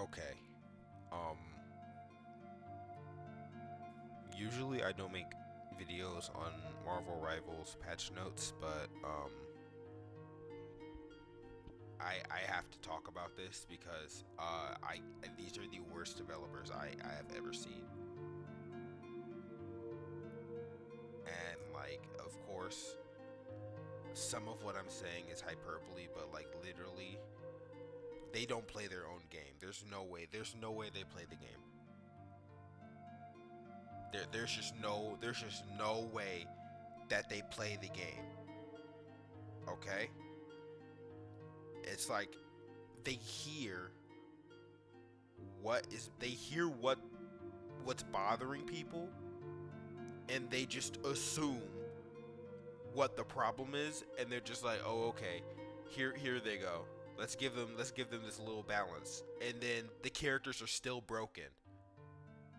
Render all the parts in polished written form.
Okay. Um, Usually I don't make videos on Marvel Rivals patch notes, but I have to talk about this because I these are the worst developers I have ever seen. And like, of course, some of what I'm saying is hyperbole, but like literally they don't play their own game. There's no way they play the game. There's just no way that they play the game. Okay? It's like they hear they hear what's bothering people, and they just assume what the problem is, and they're just like, "Oh, okay. Here they go. Let's give them this little balance." And then the characters are still broken.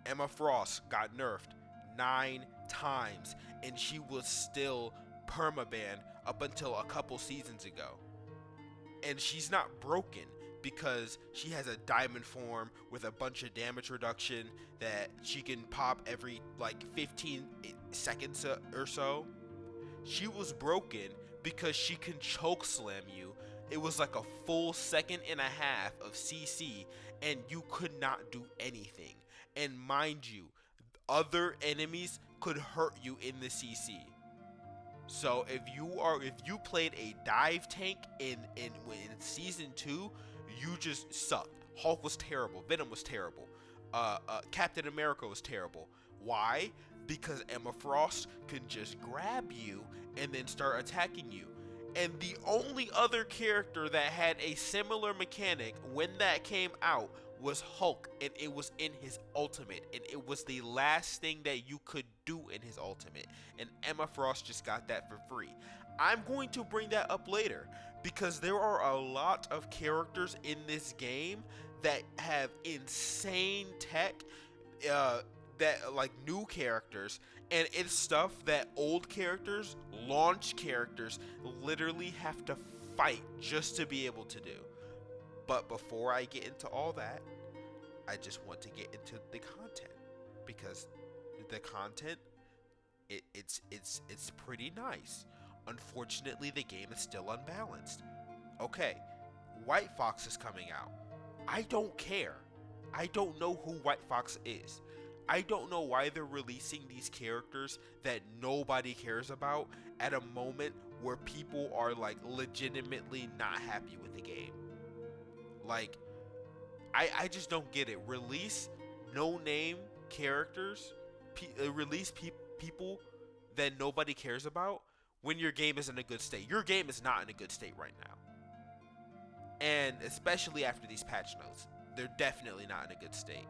Emma Frost got nerfed 9 times, and she was still permabanned up until a couple seasons ago. And she's not broken because she has a diamond form with a bunch of damage reduction that she can pop every like 15 seconds or so. She was broken because she can choke slam you. It was like a full second and a half of CC, and you could not do anything. And mind you, other enemies could hurt you in the CC. So if you played a dive tank in season 2, you just sucked. Hulk was terrible. Venom was terrible. Captain America was terrible. Why? Because Emma Frost can just grab you and then start attacking you. And the only other character that had a similar mechanic when that came out was Hulk, and it was in his ultimate, and it was the last thing that you could do in his ultimate. And Emma Frost just got that for free. I'm going to bring that up later because there are a lot of characters in this game that have insane tech, that like new characters, and it's stuff that old characters, launch characters, literally have to fight just to be able to do. But before I get into all that, I just want to get into the content because the content it's pretty nice. Unfortunately, the game is still unbalanced. Okay, White Fox is coming out. I don't care. I don't know who White Fox is. I don't know why they're releasing these characters that nobody cares about at a moment where people are like legitimately not happy with the game. Like, I just don't get it. Release no name characters, release people that nobody cares about when your game is in a good state. Your game is not in a good state right now. And especially after these patch notes, they're definitely not in a good state.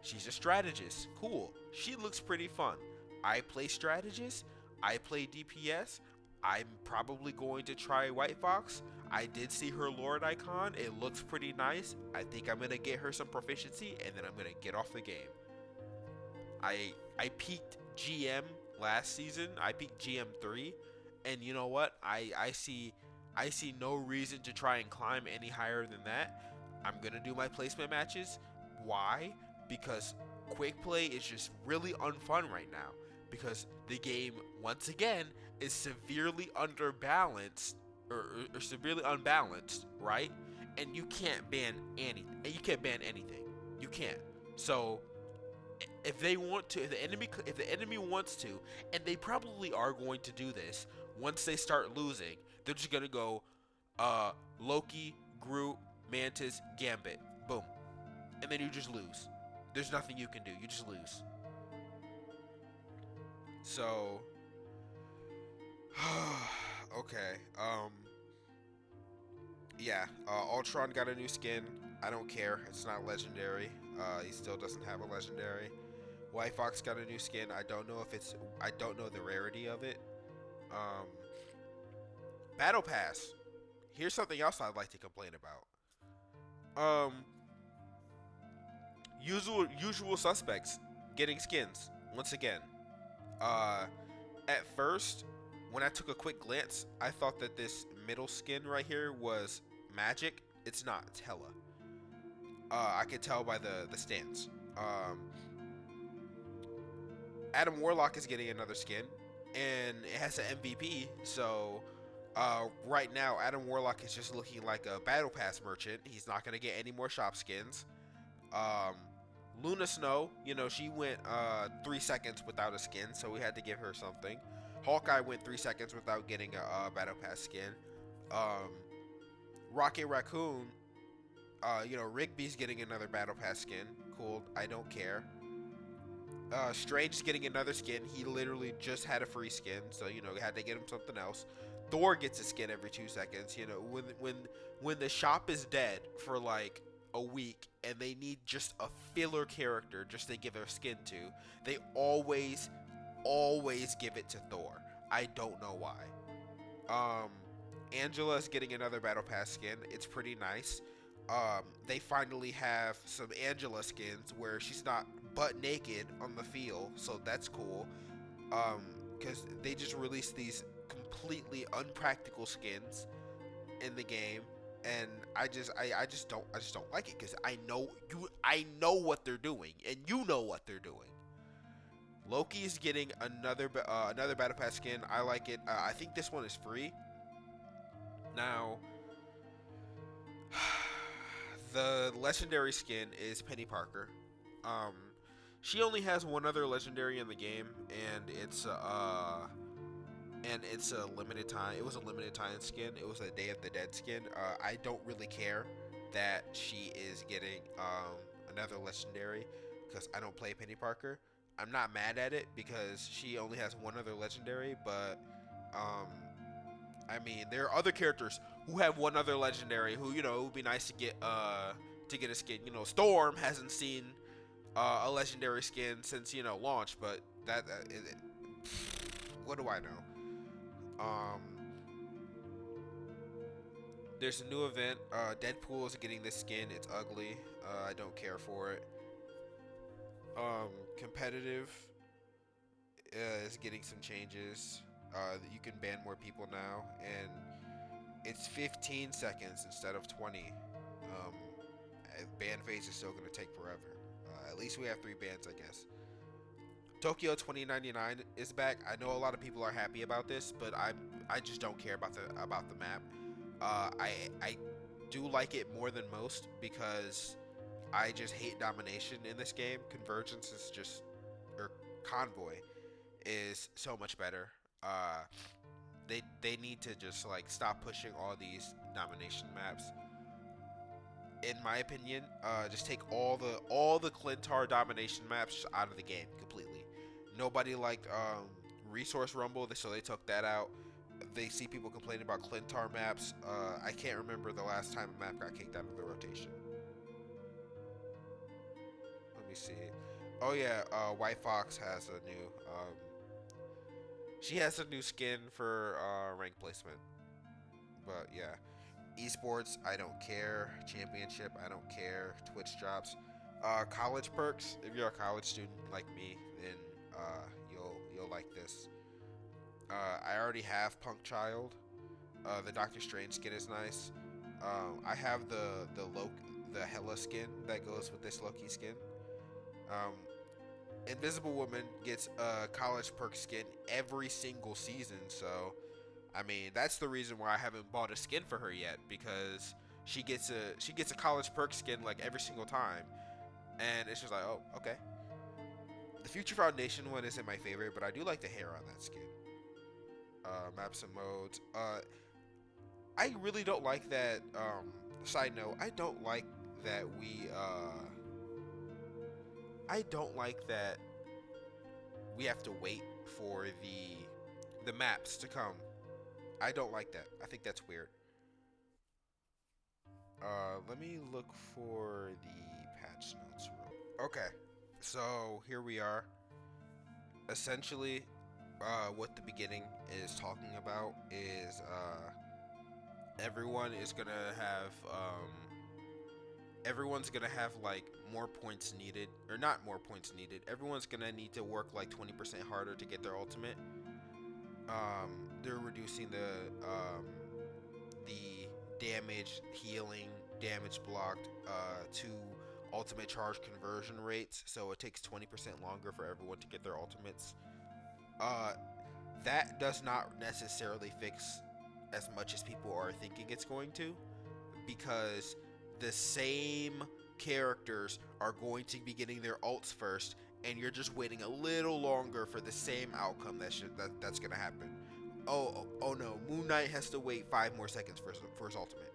She's a strategist. Cool. She looks pretty fun. I play strategist. I play DPS. I'm probably going to try White Fox. I did see her Lord icon. It looks pretty nice. I think I'm gonna get her some proficiency, and then I'm gonna get off the game. I peaked GM last season. I peaked GM 3, and you know what? I see no reason to try and climb any higher than that. I'm gonna do my placement matches. Why? Because quick play is just really unfun right now. Because the game, once again, is severely underbalanced or severely unbalanced, right? And you can't ban anything. You can't ban anything. You can't. So if they want to, if the enemy wants to, and they probably are going to do this once they start losing, they're just gonna go, Loki, Groot, Mantis, Gambit, boom, and then you just lose. There's nothing you can do. You just lose. So, okay. Yeah. Ultron got a new skin. I don't care. It's not legendary. He still doesn't have a legendary. White Fox got a new skin. I don't know if it's. I don't know the rarity of it. Um, Battle Pass. Here's something else I'd like to complain about. Um, usual suspects getting skins once again. Uh, at first, when I took a quick glance, I thought that this middle skin right here was magic. It's not. It's Hella. I could tell by the stance. Um, Adam Warlock is getting another skin, and it has an MVP. So right now, Adam Warlock is just looking like a Battle Pass merchant. He's not gonna get any more shop skins. Um, Luna Snow, she went 3 seconds without a skin, so we had to give her something. Hawkeye went 3 seconds without getting a Battle Pass skin. Um, Rocket Raccoon, Rigby's getting another Battle Pass skin. Cool, I don't care. Strange's getting another skin. He literally just had a free skin, so had to get him something else. Thor gets a skin every 2 seconds. When the shop is dead for like a week and they need just a filler character just to give a skin to, they always give it to Thor. I don't know why. Angela's getting another Battle Pass skin. It's pretty nice. They finally have some Angela skins where she's not butt naked on the field, so that's cool. Because they just released these completely unpractical skins in the game, and I just don't like it because I know what they're doing, and you know what they're doing. Loki is getting another Battle Pass skin. I like it. I think this one is free. Now, the legendary skin is Penny Parker. She only has one other legendary in the game, and it's a limited time. It was a limited time skin. It was a Day of the Dead skin. I don't really care that she is getting another legendary because I don't play Penny Parker. I'm not mad at it because she only has one other legendary, but I mean, there are other characters who have one other legendary who, it would be nice to get a skin. Storm hasn't seen a legendary skin since, launch, but what do I know? There's a new event. Deadpool is getting this skin. It's ugly. I don't care for it. Competitive is getting some changes. You can ban more people now, and it's 15 seconds instead of 20. Ban phase is still going to take forever. At least we have 3 bans, I guess. Tokyo 2099 is back. I know a lot of people are happy about this, but I just don't care about the map. I do like it more than most because I just hate domination in this game. Convergence is just, or Convoy is so much better. They need to just like stop pushing all these domination maps. In my opinion, just take all the Clintar domination maps out of the game completely. Nobody liked Resource Rumble, so they took that out. They see people complaining about Clintar maps. I can't remember the last time a map got kicked out of the rotation. Let me see. Oh yeah, White Fox has a new. She has a new skin for rank placement. But yeah. Esports, I don't care. Championship, I don't care. Twitch drops. College perks. If you're a college student like me, then you'll like this. I already have Punk Child. The Doctor Strange skin is nice. I have the Hela skin that goes with this Loki skin. Invisible Woman gets a college perk skin every single season, so I mean, that's the reason why I haven't bought a skin for her yet, because she gets a college perk skin like every single time, and it's just like, oh, okay. The Future Foundation one isn't my favorite, but I do like the hair on that skin. Maps and modes. I really don't like that. Side note, I don't like that we have to wait for the maps to come. I don't like that. I think that's weird. Let me look for the patch notes. Okay, so here we are. Essentially, what the beginning is talking about is everyone's gonna have like more points needed, or not more points needed. Everyone's gonna need to work like 20% harder to get their ultimate. They're reducing the damage, healing, damage blocked, 2 ultimate charge conversion rates, so it takes 20% longer for everyone to get their ultimates. Uh, that does not necessarily fix as much as people are thinking it's going to, because the same characters are going to be getting their ults first, and you're just waiting a little longer for the same outcome that's gonna happen. Oh no, Moon Knight has to wait 5 more seconds for his ultimate,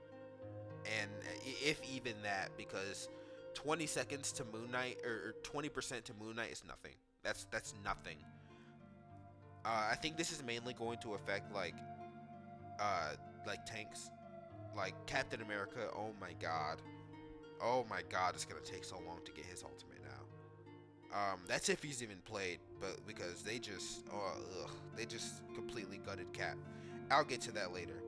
and if even that, because 20 seconds to Moon Knight, or 20% to Moon Knight is nothing. That's nothing. I think this is mainly going to affect like tanks, like Captain America. Oh my god, it's gonna take so long to get his ultimate now. That's if he's even played, but because they just completely gutted Cap. I'll get to that later.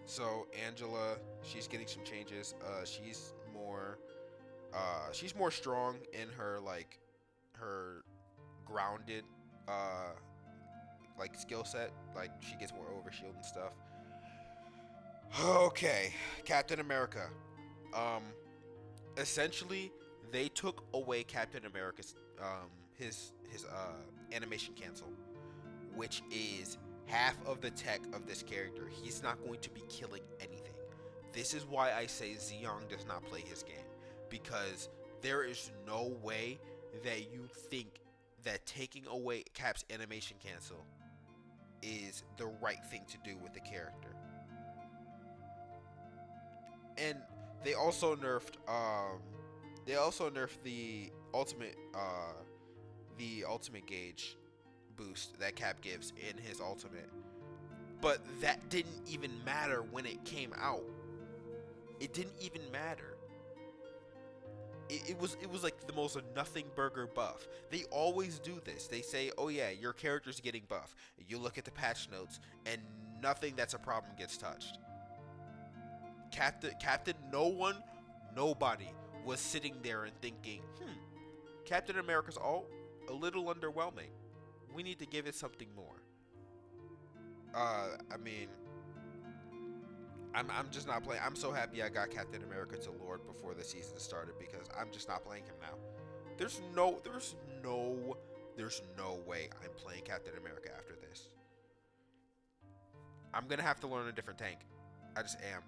So Angela, she's getting some changes. She's more strong in her her grounded skill set. Like she gets more overshield and stuff. Okay, Captain America. Um, Essentially, they took away Captain America's his animation cancel, which is half of the tech of this character. He's not going to be killing anything. This is why I say Zeong does not play his game, because there is no way that you think that taking away Cap's animation cancel is the right thing to do with the character. And they also nerfed the ultimate gauge boost that Cap gives in his ultimate. But that didn't even matter when it came out. It didn't even matter. It was like the most nothing burger buff. They always do this. They say, oh yeah, your character's getting buff. You look at the patch notes and nothing that's a problem gets touched. Captain, nobody was sitting there and thinking, Captain America's ult, a little underwhelming. We need to give it something more. I mean, I'm just not playing. I'm so happy I got Captain America to Lord before the season started, because I'm just not playing him now. There's no way I'm playing Captain America after this. I'm gonna have to learn a different tank. I just am.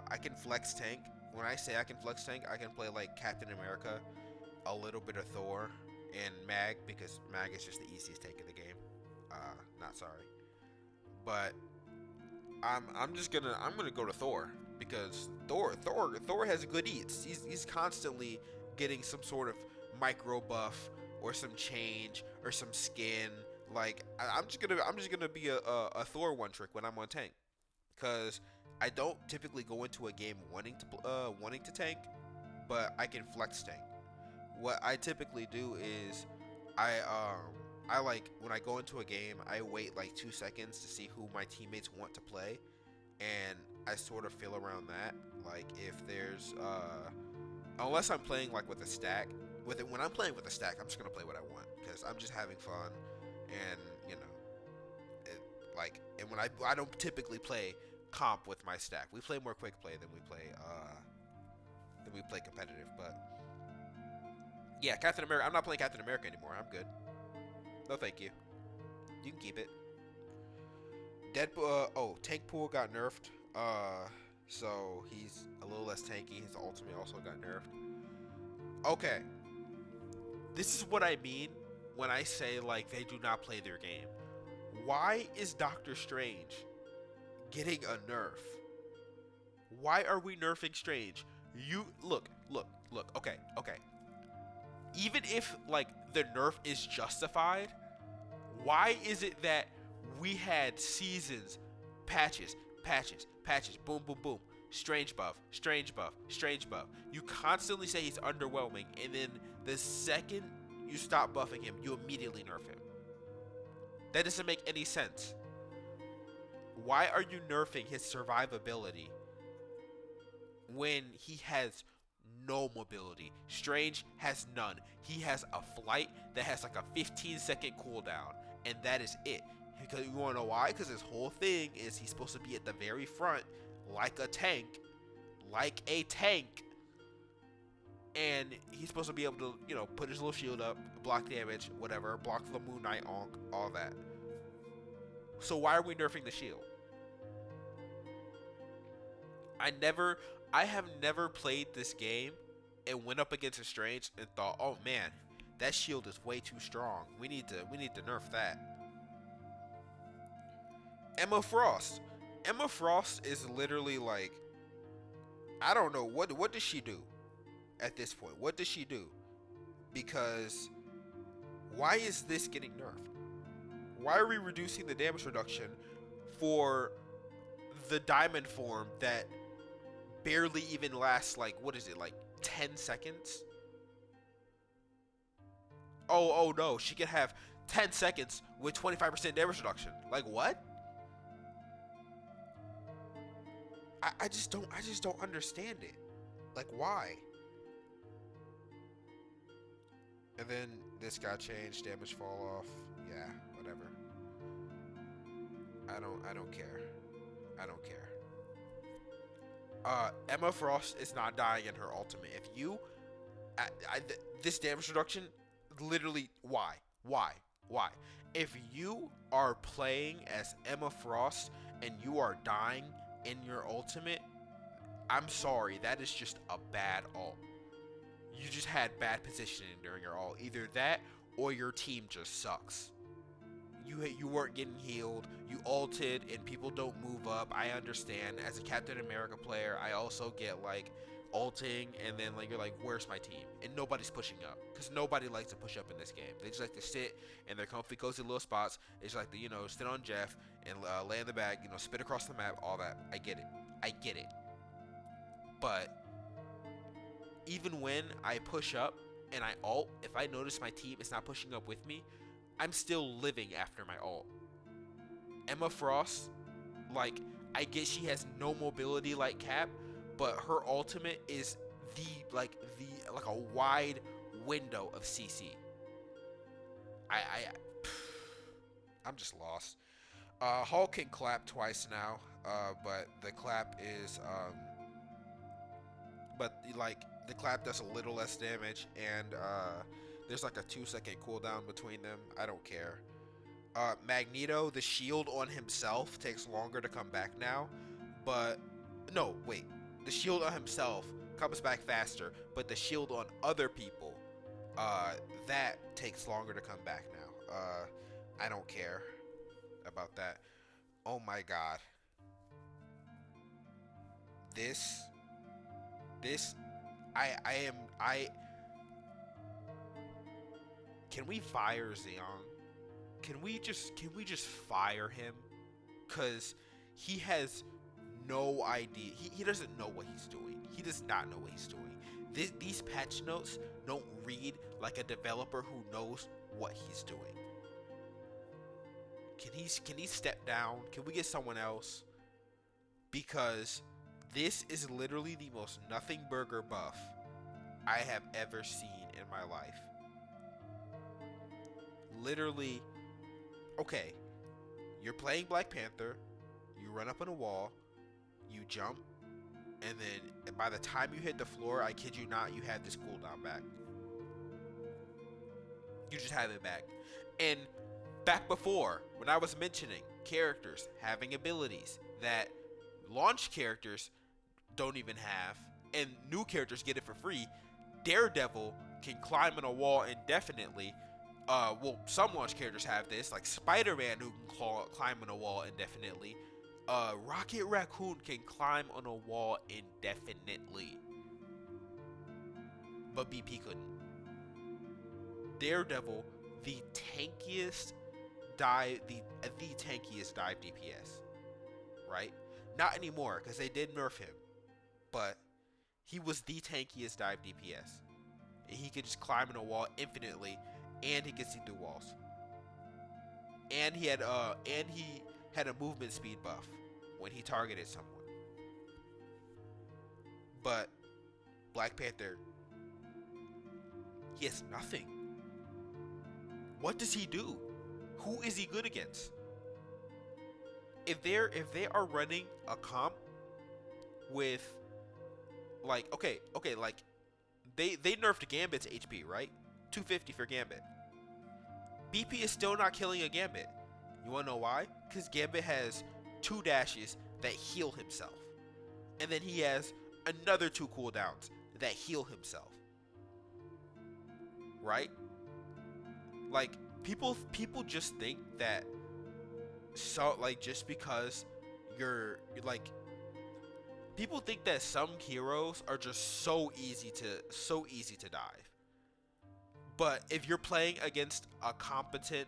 I can flex tank. When I say I can flex tank, I can play like Captain America, a little bit of Thor, and Mag, because Mag is just the easiest tank in the game. Not sorry, but I'm gonna go to Thor, because Thor has good eats. He's constantly getting some sort of micro buff or some change or some skin. Like I'm just gonna be a Thor one trick when I'm on tank, because I don't typically go into a game wanting to tank, but I can flex tank. What I typically do is I like, when I go into a game, I wait like 2 seconds to see who my teammates want to play, and I sort of feel around that. Like if there's unless I'm playing like with a stack, when I'm playing with a stack, I'm just gonna play what I want, because I'm just having fun, and and when I don't typically play comp with my stack. We play more quick play than we play competitive. But yeah, Captain America. I'm not playing Captain America anymore. I'm good. No, thank you. You can keep it. Deadpool. Tank Pool got nerfed. So he's a little less tanky. His ultimate also got nerfed. Okay. This is what I mean when I say like they do not play their game. Why is Doctor Strange getting a nerf? Why are we nerfing Strange? You look. Okay. Even if like the nerf is justified, why is it that we had seasons, patches, boom, Strange buff. You constantly say he's underwhelming, and then the second you stop buffing him, you immediately nerf him. That doesn't make any sense. Why are you nerfing his survivability when he has no mobility? Strange has none. He has a flight that has like a 15-second cooldown, and that is it. Because you want to know why? Because his whole thing is he's supposed to be at the very front like a tank, like a tank, and he's supposed to be able to, put his little shield up, block damage, whatever, block the Moon Knight, all that. So why are we nerfing the shield? I have never played this game and went up against a Strange and thought, oh man, that shield is way too strong. We need to nerf that. Emma Frost. Emma Frost is literally like, I don't know, what does she do at this point? What does she do? Because why is this getting nerfed? Why are we reducing the damage reduction for the diamond form that barely even lasts, like, what is it, like 10 seconds? Oh no, she can have 10 seconds with 25% damage reduction. Like, what? I just don't understand it. Like, why? And then this got changed, damage fall off. Yeah, whatever. I don't care. I don't care. Emma Frost is not dying in her ultimate. If you, this damage reduction, literally, why? If you are playing as Emma Frost and you are dying in your ultimate, I'm sorry, that is just a bad ult. You just had bad positioning during your ult. Either that or your team just sucks. You weren't getting healed, you ulted, and people don't move up. I understand. As a Captain America player, I also get, like, ulting, and then, like, you're like, where's my team? And nobody's pushing up, because nobody likes to push up in this game. They just like to sit in their comfy, cozy little spots. They just like to, sit on Jeff and lay in the bag, spit across the map, all that. I get it. But even when I push up and I ult, if I notice my team is not pushing up with me, I'm still living after my ult. Emma Frost, like, I get she has no mobility like Cap, but her ultimate is like a wide window of CC. I'm just lost. Hulk can clap twice now, but the clap is the clap does a little less damage, and there's like a 2-second cooldown between them. I don't care. Magneto, the shield on himself takes longer to come back now, but no, wait. The shield on himself comes back faster, but the shield on other people, that takes longer to come back now. I don't care about that. Oh my god. This, can we fire Zeon? Can we just fire him? Cause he has no idea. He doesn't know what he's doing. He does not know what he's doing. These patch notes don't read like a developer who knows what he's doing. Can he step down? Can we get someone else? Because this is literally the most nothing burger buff I have ever seen in my life. Literally, okay, you're playing Black Panther, you run up on a wall, you jump, and then by the time you hit the floor, I kid you not, you had this cooldown back. You just have it back. And back before, when I was mentioning characters having abilities that launch characters don't even have, and new characters get it for free, Daredevil can climb on a wall indefinitely. Well, some launch characters have this, like Spider-Man, who can climb on a wall indefinitely. Rocket Raccoon can climb on a wall indefinitely, but BP couldn't. Daredevil, the tankiest dive DPS, right? Not anymore, because they did nerf him, but he was the tankiest dive DPS. And he could just climb on a wall infinitely, and he could see through walls. And he had a movement speed buff when he targeted someone. But Black Panther, he has nothing. What does he do? Who is he good against? If they are running a comp with like they nerfed Gambit's HP, right? 250 for Gambit. BP is still not killing a Gambit. You wanna know why? Because Gambit has 2 dashes that heal himself, and then he has another 2 cooldowns that heal himself. Right? Like people just think that just because you're like people think that some heroes are just so easy to dive. But if you're playing against a competent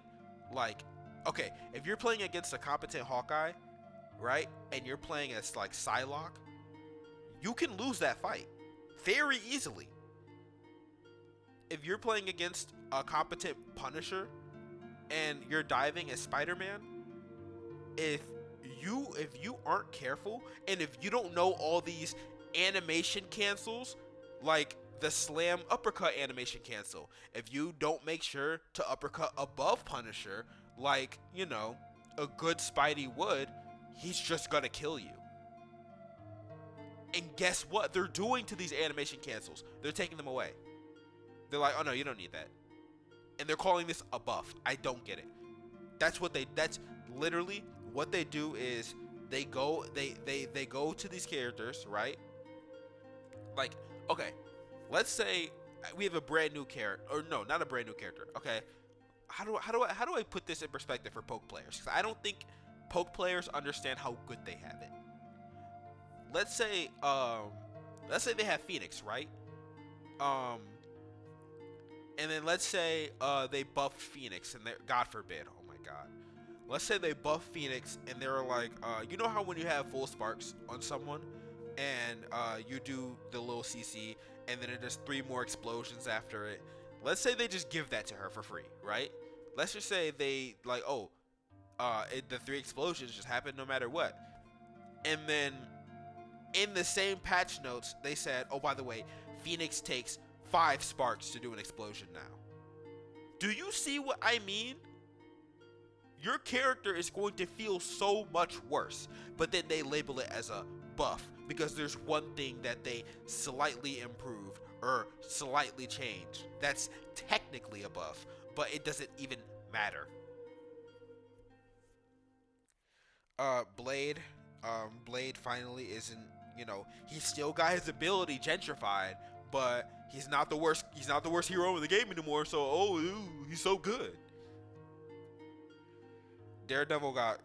if you're playing against a competent Hawkeye, right? And you're playing as like Psylocke, you can lose that fight very easily. If you're playing against a competent Punisher and you're diving as Spider-Man, if you aren't careful and if you don't know all these animation cancels, like the slam uppercut animation cancel, if you don't make sure to uppercut above Punisher like, a good Spidey would, he's just gonna kill you. And guess what they're doing to these animation cancels? They're taking them away. They're like, oh no, you don't need that. And they're calling this a buff. I don't get it. That's literally what they do is they go to these characters, right? Like, okay, let's say we have a brand new character, or no, not a brand new character. Okay, how do I put this in perspective for poke players? Because I don't think poke players understand how good they have it. Let's say they have Phoenix, right? And then let's say they buffed Phoenix, and God forbid, oh my god. Let's say they buff Phoenix, and they're like, you know how when you have full sparks on someone, and you do the little CC, and then it does 3 more explosions after it. Let's say they just give that to her for free, right? Let's just say they like, the 3 explosions just happen no matter what. And then in the same patch notes, they said, oh, by the way, Phoenix takes 5 sparks to do an explosion now. Do you see what I mean? Your character is going to feel so much worse, but then they label it as a buff because there's one thing that they slightly improved or slightly changed. That's technically a buff, but it doesn't even matter. Blade finally isn't, he's still got his ability gentrified, but he's not the worst hero in the game anymore, so he's so good. Daredevil got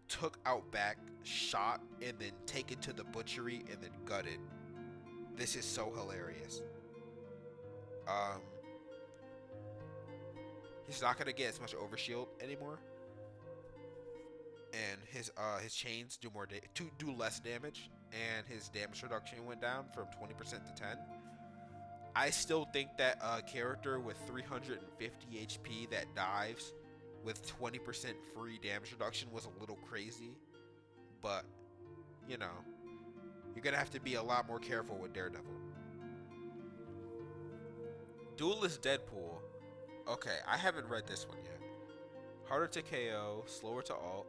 took out back, shot, and then taken to the butchery and then gutted. This is so hilarious. He's not gonna get as much overshield anymore, and his chains do less damage, and his damage reduction went down from 20% to 10. I still think that a character with 350 HP that dives with 20% free damage reduction was a little crazy, but you're gonna have to be a lot more careful with Daredevil. Duelist Deadpool. Okay, I haven't read this one yet. Harder to KO, slower to ult.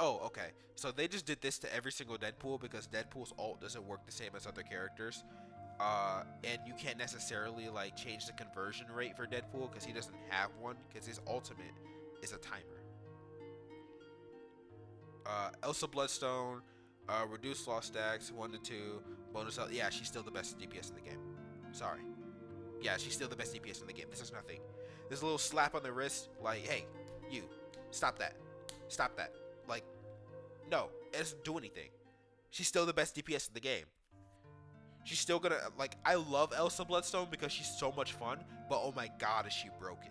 Oh, okay. So they just did this to every single Deadpool because Deadpool's ult doesn't work the same as other characters. And you can't necessarily change the conversion rate for Deadpool because he doesn't have one because his ultimate is a timer. Elsa Bloodstone, reduced loss stacks 1 to 2, bonus health. Yeah, she's still the best DPS in the game. Sorry. Yeah, she's still the best DPS in the game. This is nothing. There's a little slap on the wrist, hey, you, stop that. Stop that. No, it doesn't do anything. She's still the best DPS in the game. She's still gonna, I love Elsa Bloodstone because she's so much fun, but oh my god, is she broken.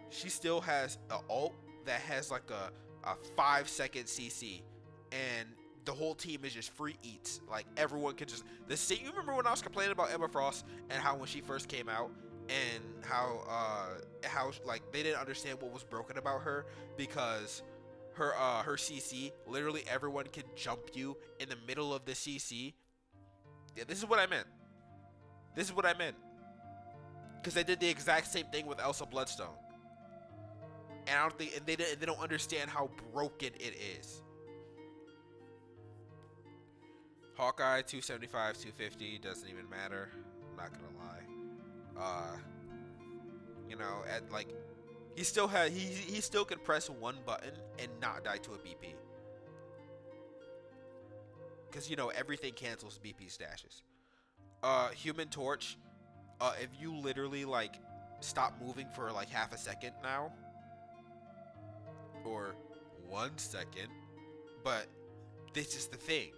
She still has an ult that has a 5-second CC, and the whole team is just free eats. Everyone can just, you remember when I was complaining about Emma Frost and how when she first came out, and how they didn't understand what was broken about her because her CC, literally everyone can jump you in the middle of the CC. Yeah, this is what I meant. Because they did the exact same thing with Elsa Bloodstone. And I don't think, and they don't understand how broken it is. Hawkeye 275, 250 doesn't even matter. I'm not gonna lie. You know, at like he still can press one button and not die to a BP. Because you know everything cancels BP stashes. Human Torch. If you literally like stop moving for like half a second now, or 1 second, but this is the thing.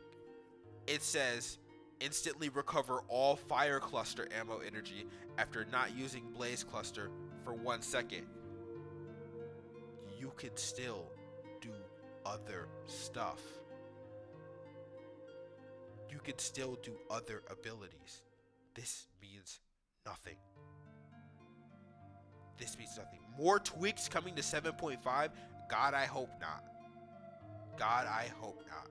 It says instantly recover all fire cluster ammo energy after not using blaze cluster for 1 second. You can still do other stuff. You can still do other abilities. This means nothing. This means nothing. More tweaks coming to 7.5? God, I hope not. God, I hope not.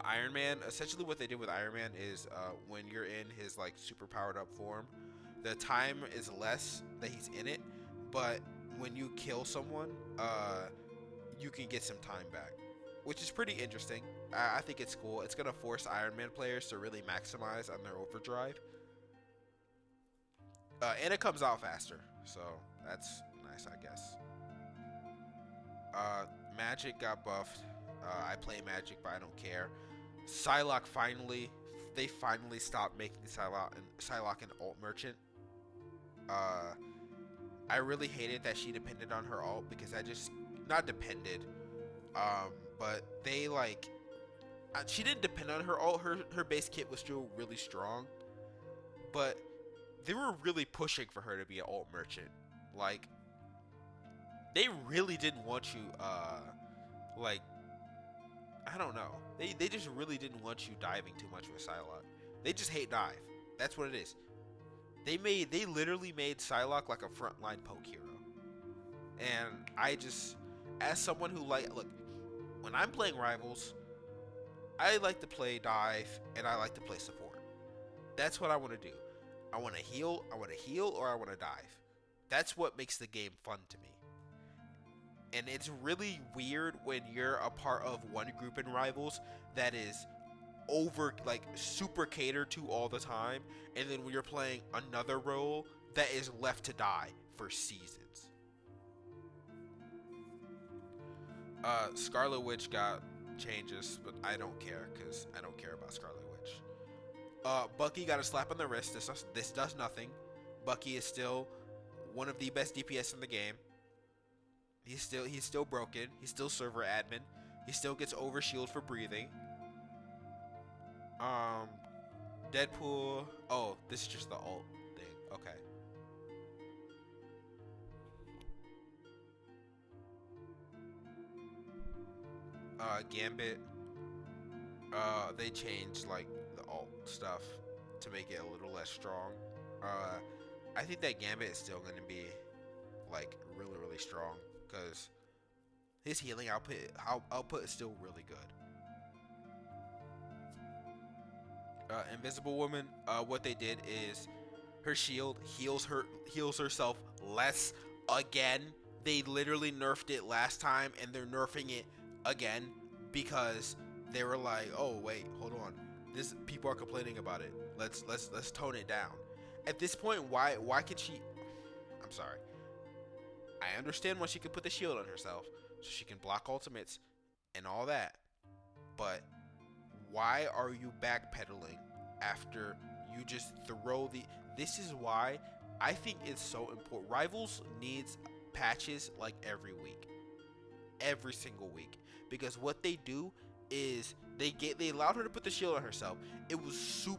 Iron Man, essentially what they did with Iron Man is when you're in his like super powered up form, the time is less that he's in it, but when you kill someone, you can get some time back, which is pretty interesting. I think it's cool. It's gonna force Iron Man players to really maximize on their overdrive, and it comes out faster, so that's nice, I guess. Magic got buffed. I play Magic, but I don't care. Psylocke they finally stopped making Psylocke an alt merchant. I really hated that she depended on her alt because I just not depended, but they like she didn't depend on her alt. Her base kit was still really strong, but they were really pushing for her to be an alt merchant. Like they really didn't want you like I don't know. They just really didn't want you diving too much with Psylocke. They just hate dive. That's what it is. They literally made Psylocke like a frontline poke hero. And I just as someone who look, when I'm playing rivals, I like to play dive and I like to play support. That's what I want to do. I want to heal, or I want to dive. That's what makes the game fun to me. And it's really weird when you're a part of one group in Rivals that is over, like, super catered to all the time, and then when you're playing another role that is left to die for seasons. Scarlet Witch got changes, but I don't care, because I don't care about Scarlet Witch. Bucky got a slap on the wrist. This does nothing. Bucky is still one of the best DPS in the game. He's still broken. He's still server admin. He still gets overshield for breathing. Deadpool. Oh, this is just the alt thing. Okay. Gambit. They changed like the alt stuff to make it a little less strong. I think that Gambit is still going to be like really strong because his healing output is still really good. Invisible Woman, what they did is her shield heals herself less again. They literally nerfed it last time and they're nerfing it again because they were like, oh wait, hold on, this people are complaining about it. Let's tone it down. At this point, why can she? I'm sorry. I understand why she can put the shield on herself, so she can block ultimates and all that. But why are you backpedaling after you just throw the? This is why I think it's so important. Rivals needs patches like every week, every single week, because what they do is they allowed her to put the shield on herself. It was so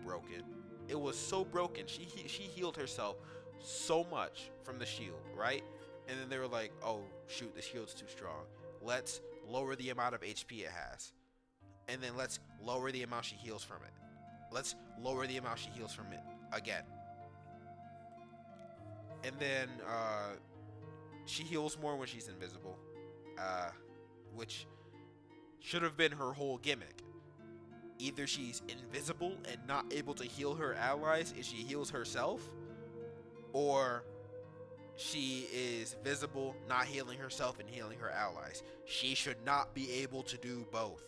broken. It was so broken. She healed herself so much from the shield, right? And then they were like, oh shoot, the shield's too strong. Let's lower the amount of HP it has. And then let's lower the amount she heals from it. Let's lower the amount she heals from it again. And then she heals more when she's invisible, which should have been her whole gimmick. Either she's invisible and not able to heal her allies if she heals herself, or she is visible, not healing herself and healing her allies. She should not be able to do both.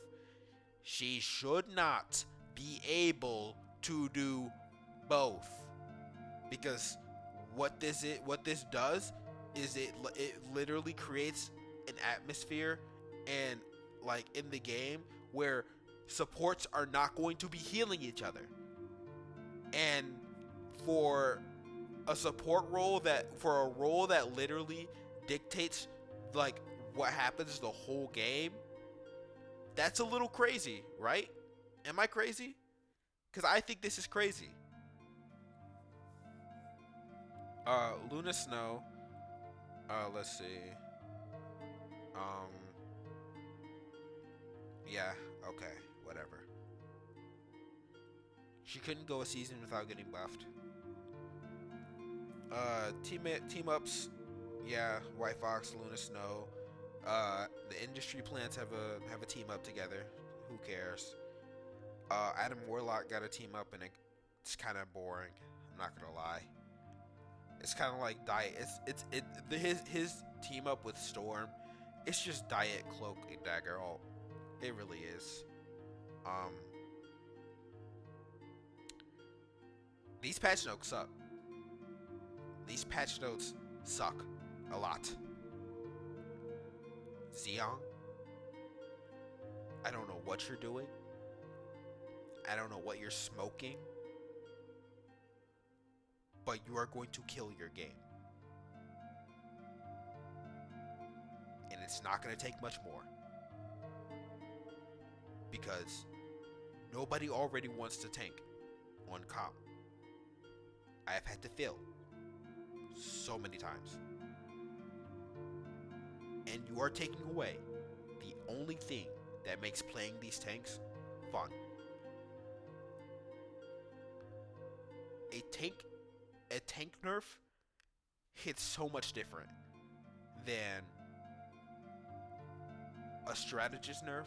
She should not be able to do both, because what this does is it literally creates an atmosphere and like in the game where supports are not going to be healing each other. And for for a role that literally dictates like what happens the whole game, that's a little crazy, right? Am I crazy? Because I think this is crazy. Luna Snow. Let's see. Um, yeah, okay, whatever. She couldn't go a season without getting buffed. Team ups. Yeah, White Fox, Luna Snow. The industry plants have a team up together. Who cares? Adam Warlock got a team up, and it's kind of boring. I'm not gonna lie. It's kind of like diet. His team up with Storm. It's just diet cloak and dagger ult. It really is. Um, these patch notes suck. These patch notes suck a lot. Zeong, I don't know what you're doing. I don't know what you're smoking. But you are going to kill your game. And it's not going to take much more. Because nobody already wants to tank on comp. I have had to fail so many times. And you are taking away the only thing that makes playing these tanks fun. A tank nerf hits so much different than a strategist nerf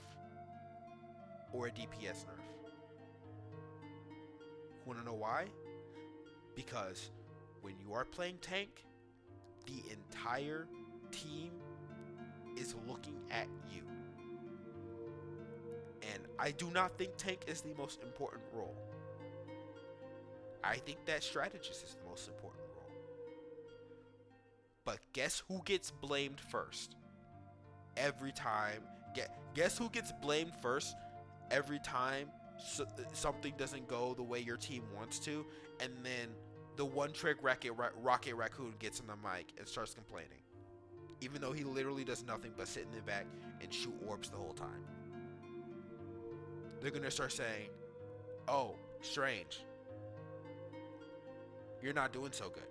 or a DPS nerf. Wanna know why? Because when you are playing tank, the entire team is looking at you. And I do not think tank is the most important role. I think that strategist is the most important role. But guess who gets blamed first? Every time. Guess who gets blamed first every time something doesn't go the way your team wants to, and then the one trick Rocket Raccoon gets on the mic and starts complaining. Even though he literally does nothing but sit in the back and shoot orbs the whole time. They're going to start saying, oh, Strange, you're not doing so good.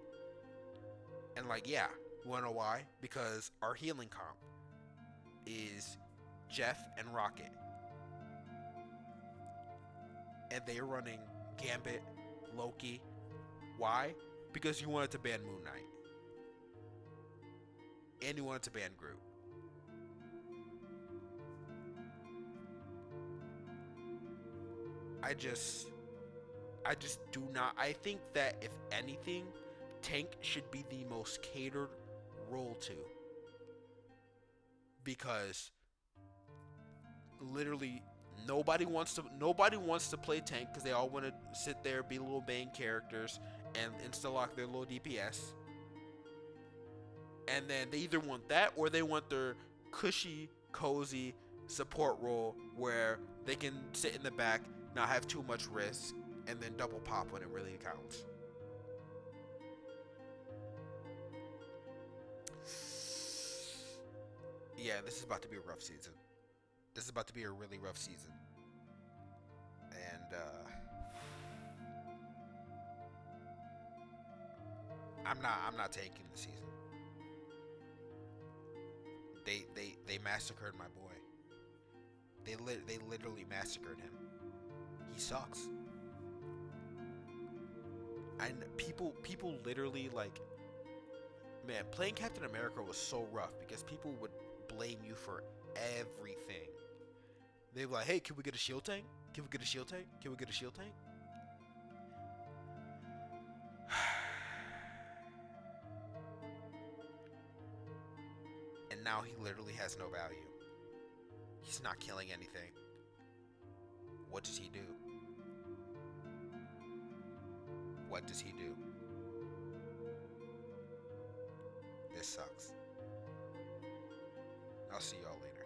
And like, yeah, you wanna know why? Because our healing comp is Jeff and Rocket. And they're running Gambit, Loki. Why? Because you wanted to ban Moon Knight. And you wanted to ban Groot. I just do not. I think that if anything, tank should be the most catered role to, because literally nobody wants to play tank because they all want to sit there, be little main characters, and insta lock their little DPS. And then they either want that or they want their cushy, cozy support role where they can sit in the back, not have too much risk, and then double pop when it really counts. Yeah, this is about to be a rough season. This is about to be a really rough season. And I'm not taking the season. They massacred my boy. They literally massacred him. He sucks. And people literally, like, man, playing Captain America was so rough because people would blame you for everything. They were like, hey, can we get a shield tank? Can we get a shield tank? Can we get a shield tank? And now he literally has no value. He's not killing anything. What does he do? What does he do? This sucks. I'll see y'all later.